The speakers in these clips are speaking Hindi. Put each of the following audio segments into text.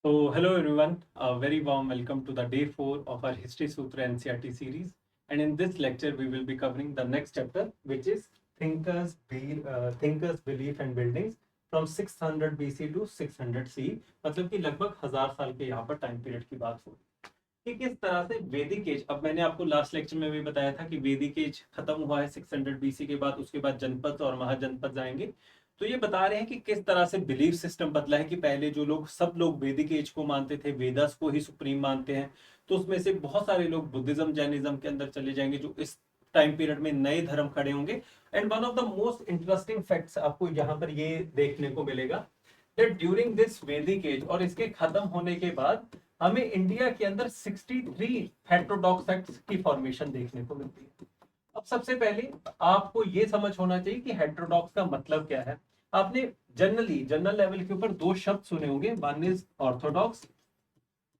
So, hello everyone, a very warm welcome to the day 4 of our History Sutra NCRT series. And in this lecture, we will be covering the next chapter, which is Thinkers, Belief and Buildings from 600 BC to 600 CE. मतलब कि लगभग 1000 साल के यहाँ पर टाइम पीरियड की बात हो कि किस तरह से वैदिक एज। अब मैंने आपको लास्ट लेक्चर में भी बताया था कि वैदिक एज खत्म हुआ है 600 बीसी के बाद, उसके बाद जनपद और महाजनपद जाएंगे। तो ये बता रहे हैं कि किस तरह से बिलीफ सिस्टम बदला है कि पहले जो लोग सब लोग वैदिक एज को मानते थे, वेदास को ही सुप्रीम मानते हैं, तो उसमें से बहुत सारे लोग बुद्धिज्म जैनिज्म के अंदर चले जाएंगे, जो इस टाइम पीरियड में नए धर्म खड़े होंगे। And one of the most interesting facts आपको यहाँ पर ये देखने को मिलेगा दैट ड्यूरिंग दिस वैदिक एज और इसके खत्म होने के बाद हमें इंडिया के अंदर 63 हेटेरोडॉक्स सेक्ट्स की फॉर्मेशन देखने को मिलती है। अब सबसे पहले आपको ये समझ होना चाहिए कि हेटेरोडॉक्स का मतलब क्या है। आपने जनरल लेवल के ऊपर दो शब्द सुने होंगे, one is orthodox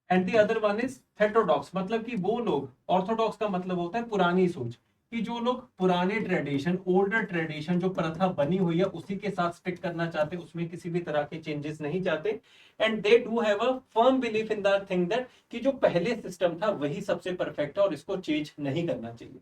and the other one is heterodox. मतलब कि वो लोग, ऑर्थोडॉक्स का मतलब होता है पुरानी सोच, कि जो लोग पुराने ट्रेडिशन, ओल्डर ट्रेडिशन, जो प्रथा बनी हुई है उसी के साथ स्टिक करना चाहते, उसमें किसी भी तरह के चेंजेस नहीं चाहते। And they do have a firm belief in the thing that कि जो पहले सिस्टम था वही सबसे परफेक्ट है और इसको चेंज नहीं करना चाहिए।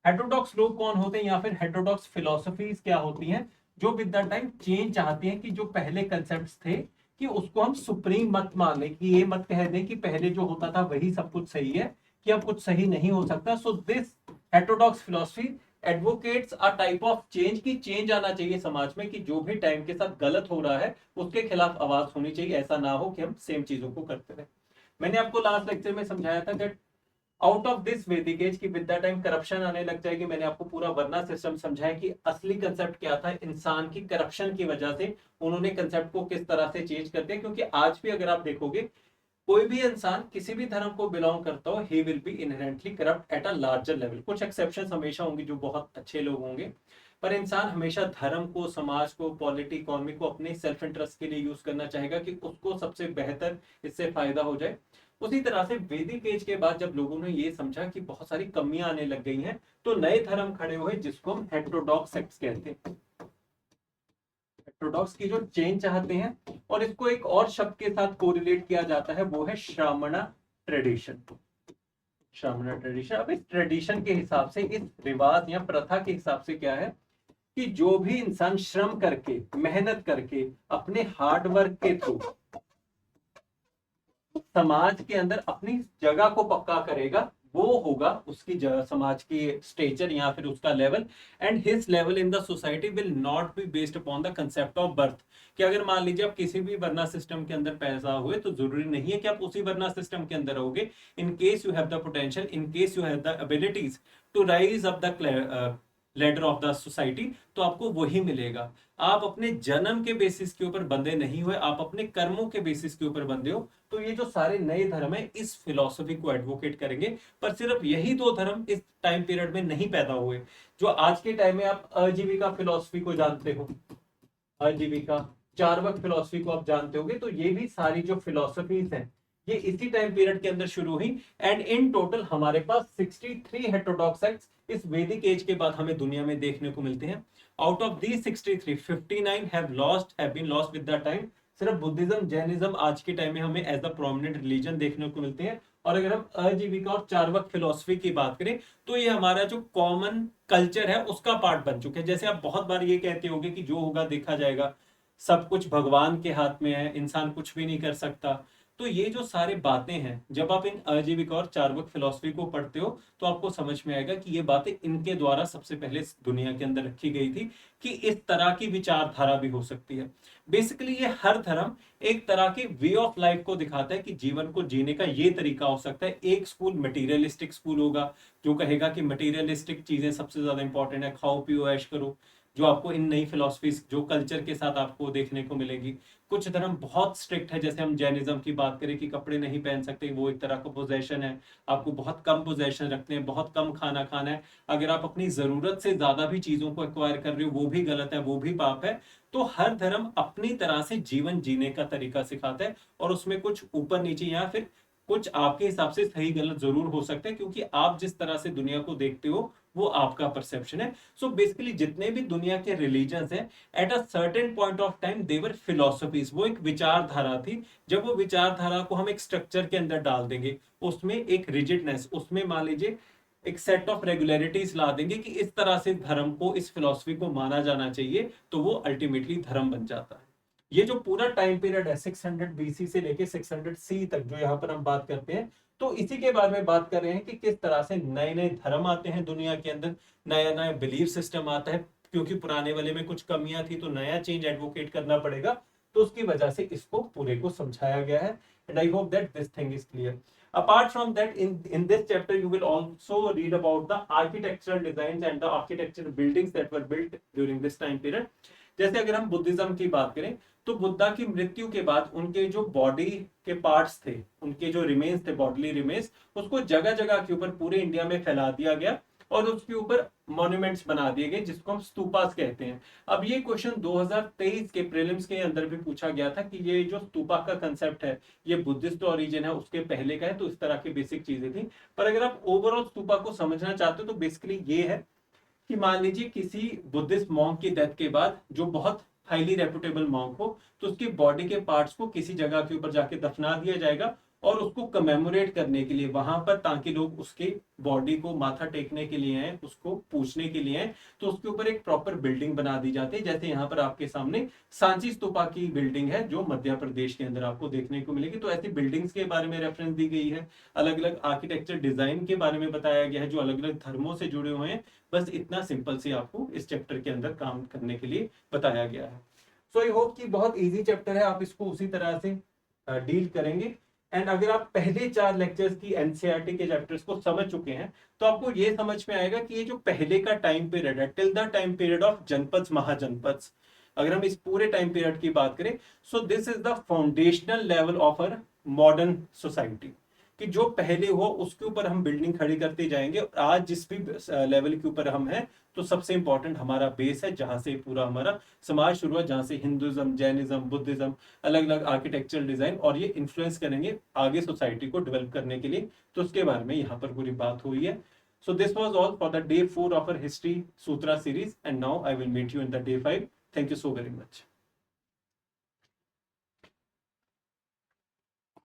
हेटेरोडॉक्स लोग कौन होते हैं या फिर हेटेरोडॉक्स फिलोसफीज क्या होती हैं? जो विद द टाइम चेंज चाहती हैं कि जो पहले कंसेप्ट्स थे कि उसको हम सुप्रीम मत मान लें, कि ये मत कह दें कि पहले जो होता था वही सब कुछ सही है, कि अब कुछ सही नहीं हो सकता। So this heterodox philosophy advocates a type of change, की चेंज आना चाहिए समाज में, कि जो भी टाइम के साथ गलत हो रहा है उसके खिलाफ आवाज होनी चाहिए। ऐसा ना हो कि हम सेम चीजों को करते रहे। मैंने आपको लास्ट लेक्चर में समझाया था दैट आउट ऑफ दिस वैदिक एज की विद द टाइम करप्शन आने लग जाएगी। मैंने आपको पूरा वर्ना सिस्टम समझाया कि असली कंसेप्ट क्या था, इंसान की करप्शन की वजह से उन्होंने कंसेप्ट को किस तरह से चेंज कर दिया। क्योंकि आज भी अगर आप देखोगे, कोई भी इंसान किसी भी धर्म को बिलोंग करता हो, he will be inherently corrupt at a larger level. कुछ एक्सेप्शन हमेशा होंगे जो बहुत अच्छे लोग होंगे, पर इंसान हमेशा धर्म को, समाज को, पॉलिटी, इकोनॉमी को अपने सेल्फ इंटरेस्ट के लिए यूज करना चाहेगा कि उसको सबसे बेहतर इससे फायदा हो जाए। उसी तरह से वैदिक एज के बाद जब लोगों ने ये समझा कि बहुत सारी कमियां आने लग गई हैं, तो नए धर्म खड़े हुए जिसको हम हेटेरोडॉक्स सेक्ट्स कहते हैं। हेटेरोडॉक्स की जो चेंज चाहते हैं, और इसको एक और शब्द के साथ कोरिलेट किया जाता है, वो है श्रामणा ट्रेडिशन। श्रामणा ट्रेडिशन, अब इस ट्रेडिशन के हिसाब से, इस रिवाज या प्रथा के हिसाब से क्या है कि जो भी इंसान श्रम करके, मेहनत करके, अपने हार्ड वर्क के थ्रू समाज के अंदर अपनी जगह को पक्का करेगा, वो होगा उसकी समाज की स्टेचर या फिर उसका level. And his level in the society will not be based upon the concept of birth. कि अगर मान लीजिए आप किसी भी वर्ना सिस्टम के अंदर पैदा हुए, तो जरूरी नहीं है कि आप उसी वर्ना सिस्टम के अंदर रहोगे। In case you have the potential, in case you have the abilities to rise up the ladder of the society, तो आपको वही मिलेगा। आप अपने जन्म के बेसिस के ऊपर बंधे नहीं हुए, आप अपने कर्मों के बेसिस के ऊपर बंधे हो। तो ये जो सारे नए धर्म है इस फिलॉसफी को एडवोकेट करेंगे। पर सिर्फ यही दो धर्म इस टाइम पीरियड में नहीं पैदा हुए। जो आज के टाइम में आप आजीविका फिलॉसफी को जानते हो, आजीविका, चार्वाक फिलॉसफी को आप जानते होंगे, तो ये भी सारी जो फिलॉसफीज हैं ये इसी टाइम पीरियड के अंदर शुरू हुई। एंड इन टोटल हमारे पास 63 हेटेरोडॉक्स सेक्ट्स इस वैदिक एज के बाद हमें दुनिया में देखने को मिलते हैं। Out of these 63, 59 have been lost with the time. सिर्फ बुद्धिज्म, जैनिज्म आज के टाइम में हमें एज अ प्रोमिनेंट रिलीजन देखने को मिलते हैं। और अगर हम आजीविका और चार्वाक फिलॉसफी की बात करें, तो ये हमारा जो कॉमन कल्चर है उसका पार्ट बन चुके हैं। जैसे आप बहुत बार ये कहते होंगे कि जो होगा देखा जाएगा, सब कुछ भगवान के हाथ में है, इंसान कुछ भी नहीं कर सकता। तो ये जो सारी बातें हैं, जब आप इन आजीविका और चार्वाक फिलॉसफी को पढ़ते हो, तो आपको समझ में आएगा कि ये बातें इनके द्वारा सबसे पहले इस दुनिया के अंदर रखी गई थी, कि इस तरह की विचारधारा भी हो सकती है। बेसिकली ये हर धर्म एक तरह की वे ऑफ लाइफ को दिखाता है कि जीवन को जीने का ये तरीका हो सकता है। एक स्कूल मटेरियलिस्टिक स्कूल होगा, जो कहेगा कि मटेरियलिस्टिक चीजें सबसे ज्यादा इंपॉर्टेंट है, खाओ पियो ऐश करो, जो आपको इन नई फिलोसफीज, जो कल्चर के साथ आपको देखने को मिलेगी। कुछ धर्म बहुत स्ट्रिक्ट है, जैसे हम जैनिज्म की बात करें कि कपड़े नहीं पहन सकते, वो एक तरह का पोजेशन है, आपको बहुत कम पोजेशन रखते हैं, बहुत कम खाना खाना है। अगर आप अपनी जरूरत से ज्यादा भी चीजों को एक्वायर कर रहे हो, वो भी गलत है, वो भी पाप है। तो हर धर्म अपनी तरह से जीवन जीने का तरीका सिखाता है, और उसमें कुछ ऊपर नीचे या फिर कुछ आपके हिसाब से सही गलत जरूर हो सकते हैं, क्योंकि आप जिस तरह से दुनिया को देखते हो वो आपका परसेप्शन है। सो बेसिकली जितने भी दुनिया के रिलीजन्स हैं, at a certain point of time there were philosophies, वो एक विचारधारा थी। जब वो विचारधारा को हम एक स्ट्रक्चर के अंदर डाल देंगे, उसमें एक रिजिडनेस, उसमें मान लीजिए एक सेट ऑफ रेगुलरिटीज ला देंगे कि इस तरह से धर्म को, इस फिलॉसफी को माना जाना चाहिए, तो वो अल्टीमेटली धर्म बन जाता है। ये जो पूरा टाइम पीरियड है 600 बीसी से लेके 600 सी तक जो यहाँ पर हम बात करते हैं, तो इसी के बारे में बात कर रहे हैं कि किस तरह से नए नए धर्म आते हैं दुनिया के अंदर, नया नया बिलीफ सिस्टम आता है, क्योंकि पुराने वाले में कुछ कमियां थी तो नया चेंज एडवोकेट करना पड़ेगा। तो उसकी वजह से इसको पूरे को समझाया गया है, and I hope that this thing is clear. Apart from that, in this chapter you will also read about the architectural designs and the architectural buildings that were built during this time period. जैसे अगर हम बुद्धिज्म की बात करें, तो बुद्धा की मृत्यु के बाद उनके जो बॉडी के पार्ट्स थे, उनके जो रिमेन्स थे, बॉडीली रिमेन्स, उसको जगह जगह के ऊपर पूरे इंडिया में फैला दिया गया और उसके ऊपर मॉन्यूमेंट्स बना दिए गए, जिसको हम स्तूपास कहते हैं। अब ये क्वेश्चन 2023 के प्रीलिम्स के अंदर भी पूछा गया था कि ये जो स्तूपा का कंसेप्ट है, ये बुद्धिस्ट ओरिजिन है उसके पहले का है, तो इस तरह की बेसिक चीजें थी। पर अगर आप ओवरऑल स्तूपा को समझना चाहते हो तो बेसिकली ये है कि मान लीजिए किसी बुद्धिस्ट मॉन्क की डेथ के बाद, जो बहुत हाईली रेपुटेबल मॉन्क हो, तो उसकी बॉडी के पार्ट्स को किसी जगह के ऊपर जाके दफना दिया जाएगा और उसको कमेमोरेट करने के लिए वहां पर, ताकि लोग उसके बॉडी को माथा टेकने के लिए आए, उसको पूछने के लिए आए, तो उसके ऊपर एक प्रॉपर बिल्डिंग बना दी जाती है। जैसे यहाँ पर आपके सामने सांची स्तूपा की बिल्डिंग है जो मध्य प्रदेश के अंदर आपको देखने को मिलेगी। तो ऐसी बिल्डिंग्स के बारे में रेफरेंस दी गई है, अलग अलग आर्किटेक्चर डिजाइन के बारे में बताया गया है जो अलग अलग धर्मों से जुड़े हुए हैं। बस इतना सिंपल से आपको इस चैप्टर के अंदर काम करने के लिए बताया गया है। सो आई होप कि बहुत इजी चैप्टर है, आप इसको उसी तरह से डील करेंगे। एंड अगर आप पहले 4 लेक्चर्स की एनसीईआरटी के चैप्टर्स को समझ चुके हैं, तो आपको ये समझ में आएगा कि ये जो पहले का टाइम पीरियड है, till the time period of जनपद महाजनपद, अगर हम इस पूरे टाइम पीरियड की बात करें, so this is the foundational level of our modern society, कि जो पहले हो उसके ऊपर हम बिल्डिंग खड़ी करते जाएंगे। और आज जिस भी लेवल के ऊपर हम हैं, तो सबसे इंपॉर्टेंट हमारा बेस है, जहां से पूरा हमारा समाज शुरू हुआ, जहां से हिंदुज्म, जैनिज्म, बुद्धिज्म, अलग अलग आर्किटेक्चरल डिजाइन, और ये इन्फ्लुएंस करेंगे आगे सोसाइटी को डेवलप करने के लिए। तो उसके बारे में यहाँ पर पूरी बात हुई है। So this was all for the day 4 of our history Sutra series, and now I will meet you in the day 5। Thank you so very much.